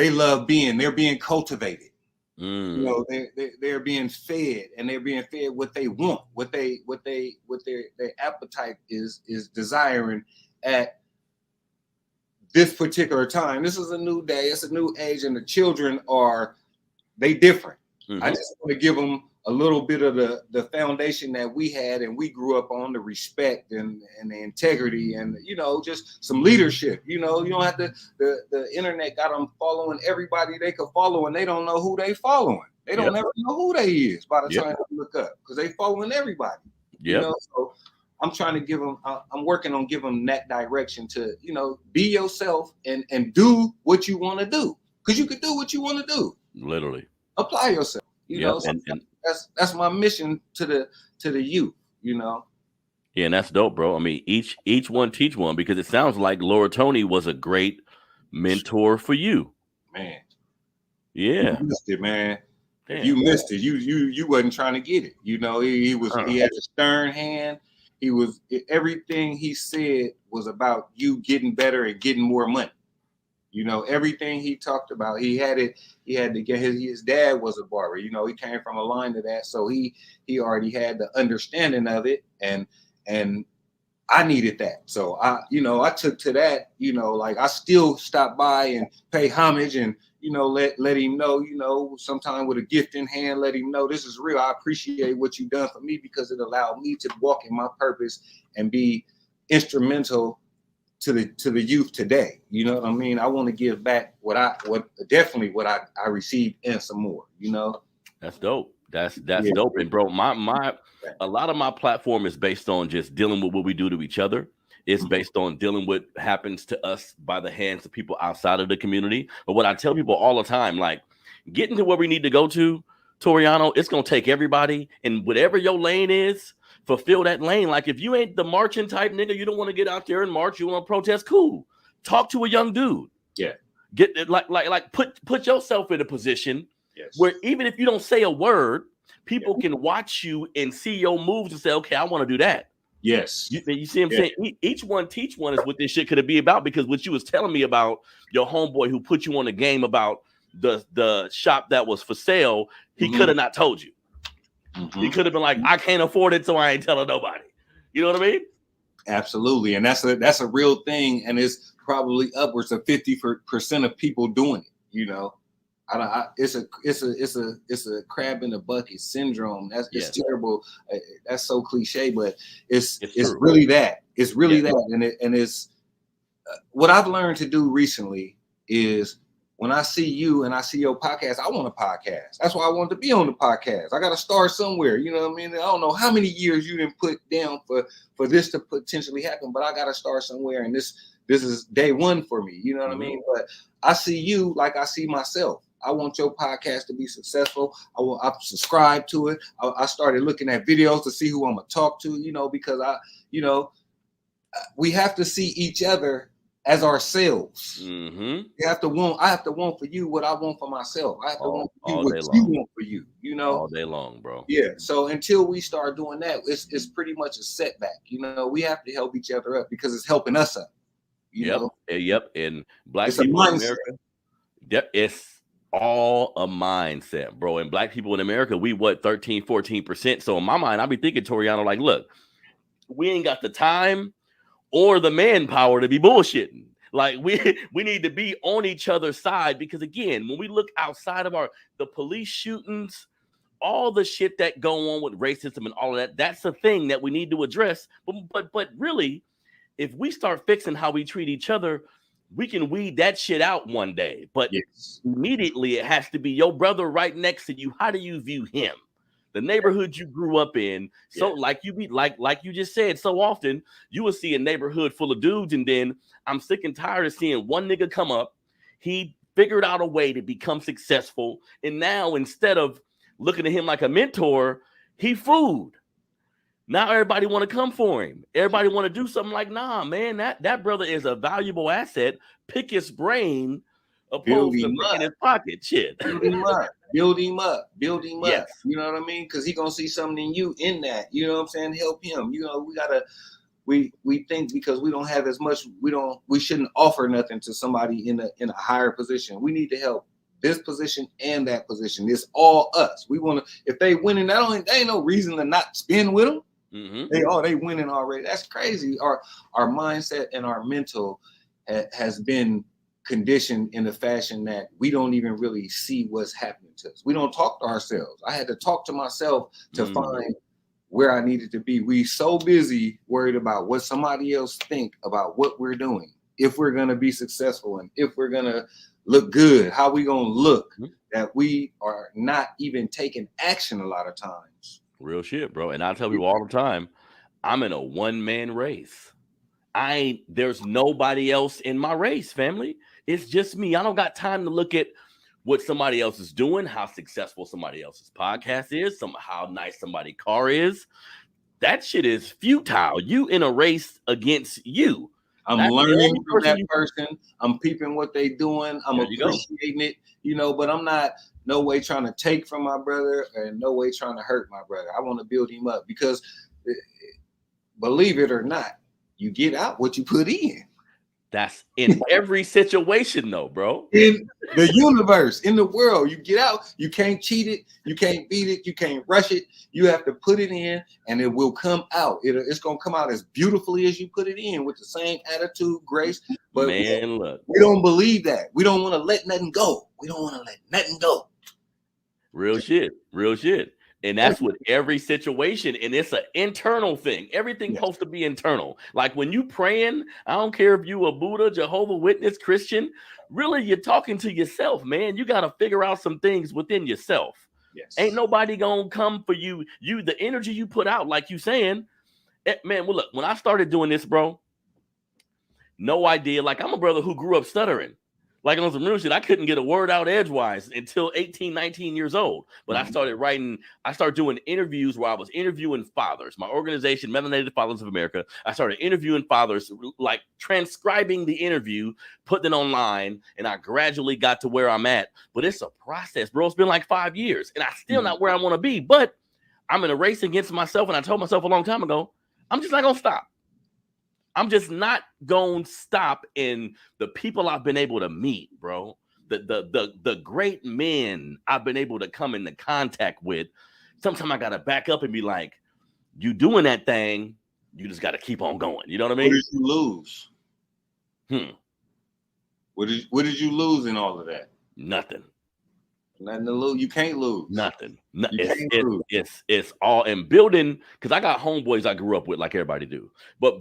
love being. They're being cultivated. You know, they're being fed, and they're being fed what they want, what their appetite is desiring at this particular time. This is a new day. It's a new age, and the children they different. I just want to give them a little bit of the foundation that we had and we grew up on, the respect and the integrity and, you know, just some leadership. You know, you don't have to, the internet got them following everybody they could follow, and they don't know who they following. They don't ever know who they is by the time they look up, because they following everybody. You know, so I'm trying to give them, I'm working on giving them that direction to, you know, be yourself and do what you want to do, because you can do what you want to do. Literally. Apply yourself. You know, so that's my mission to the youth, you know. Yeah, and that's dope, bro. I mean, each one teach one, because it sounds like Laura Tony was a great mentor for you. Man. Yeah. You missed it, man. Damn. You missed it. You wasn't trying to get it. You know, he had a stern hand. Everything he said was about you getting better and getting more money. You know, everything he talked about, he had to get his dad was a barber. You know, he came from a line of that. So he already had the understanding of it, and I needed that. So I took to that, you know, like I still stop by and pay homage and, you know, let him know, you know, sometime with a gift in hand, let him know this is real. I appreciate what you've done for me, because it allowed me to walk in my purpose and be instrumental to the youth today. You know what I mean? I want to give back what I received and some more, you know. That's dope. That's dope. And bro, a lot of my platform is based on just dealing with what we do to each other. It's based on dealing with what happens to us by the hands of people outside of the community. But what I tell people all the time, like, getting to where we need to go to, Toriano, it's gonna take everybody, and whatever your lane is, fulfill that lane. Like, if you ain't the marching type nigga, you don't want to get out there and march, you want to protest, cool. Talk to a young dude. Yeah. Get put yourself in a position where even if you don't say a word, people can watch you and see your moves and say, okay, I want to do that. Yes. You see what I'm saying? Each one teach one is what this shit could be about, because what you was telling me about your homeboy who put you on the game about the shop that was for sale, he could have not told you. He could have been like, I can't afford it, so I ain't telling nobody. You know what I mean? Absolutely. And that's a real thing. And it's probably upwards of 50% of people doing it. You know, it's a crab in the bucket syndrome. It's terrible. That's so cliche, but it's really that. It's really that. And it's what I've learned to do recently is, when I see you and I see your podcast, I want a podcast. That's why I want to be on the podcast. I got to start somewhere. You know what I mean? I don't know how many years you didn't put down for this to potentially happen, but I got to start somewhere. And this is day one for me. You know what I mean? But I see you like I see myself. I want your podcast to be successful. I subscribe to it. I started looking at videos to see who I'm going to talk to, you know, because we have to see each other as ourselves. You have to want. I have to want for you what I want for myself. I have to want for you what you want for you. You know, all day long, bro. Yeah. So until we start doing that, it's pretty much a setback. You know, we have to help each other up, because it's helping us up. You know? And Black people in America, it's all a mindset, bro. And Black people in America, we 13-14%. So in my mind, I be thinking, Toriano, like, look, we ain't got the time or the manpower to be bullshitting. Like, we need to be on each other's side, because again, when we look outside of the police shootings, all the shit that go on with racism and all of that, that's a thing that we need to address. But really, if we start fixing how we treat each other, we can weed that shit out one day. But immediately it has to be your brother right next to you. How do you view him? The neighborhood you grew up in. So like you just said, so often you will see a neighborhood full of dudes, and then I'm sick and tired of seeing one nigga come up. He figured out a way to become successful, and now instead of looking at him like a mentor, he food. Now everybody want to come for him. Everybody want to do something. Like, nah, man, that brother is a valuable asset. Pick his brain opposed to picking his pocket. Shit. Build him up. Yes. You know what I mean? Because he gonna see something in you in that. You know what I'm saying? Help him. You know, we think because we don't have as much, we shouldn't offer nothing to somebody in a higher position. We need to help this position and that position. It's all us. We want to, if they winning, there ain't no reason to not spin with them. They winning already. That's crazy. Our mindset and our mental has been conditioned in a fashion that we don't even really see what's happening to us. We don't talk to ourselves. I had to talk to myself to find where I needed to be. We so busy worried about what somebody else think about what we're doing, if we're going to be successful and if we're going to look good, how we going to look, that we are not even taking action a lot of times. Real shit, bro. And I tell people all the time, I'm in a one-man race. There's nobody else in my race, family. It's just me. I don't got time to look at what somebody else is doing, how successful somebody else's podcast is, how nice somebody's car is. That shit is futile. You in a race against you. I'm learning from that person. I'm peeping what they doing. I'm appreciating it, but I'm not no way trying to take from my brother and no way trying to hurt my brother. I want to build him up because, believe it or not, you get out what you put in. That's in every situation, though, bro. In the universe, in the world, you get out. You can't cheat it. You can't beat it. You can't rush it. You have to put it in, and it will come out. It's gonna come out as beautifully as you put it in, with the same attitude, grace. But man, look, we don't believe that. We don't want to let nothing go. We don't want to let nothing go. Real shit. And that's with every situation. And it's an internal thing. Everything's supposed to be internal. Like when you praying, I don't care if you a Buddha, Jehovah Witness, Christian, really you're talking to yourself, man. You got to figure out some things within yourself. Yes. Ain't nobody going to come for you. The energy you put out, like you saying, man, well, look, when I started doing this, bro, no idea. Like I'm a brother who grew up stuttering. Like on some real shit, I couldn't get a word out edgewise until 18, 19 years old. But I started doing interviews where I was interviewing fathers. My organization, Melanated Fathers of America, I started interviewing fathers, like transcribing the interview, putting it online, and I gradually got to where I'm at. But it's a process, bro. It's been like 5 years, and I'm still not where I want to be. But I'm in a race against myself, and I told myself a long time ago, I'm just not going to stop. I'm just not going to stop in the people I've been able to meet, bro. The great men I've been able to come into contact with. Sometimes I got to back up and be like, you doing that thing, you just got to keep on going. You know what I mean? What did you lose? What did you lose in all of that? Nothing. Nothing to lose. You can't lose. Nothing. It's all in building, because I got homeboys I grew up with like everybody do. But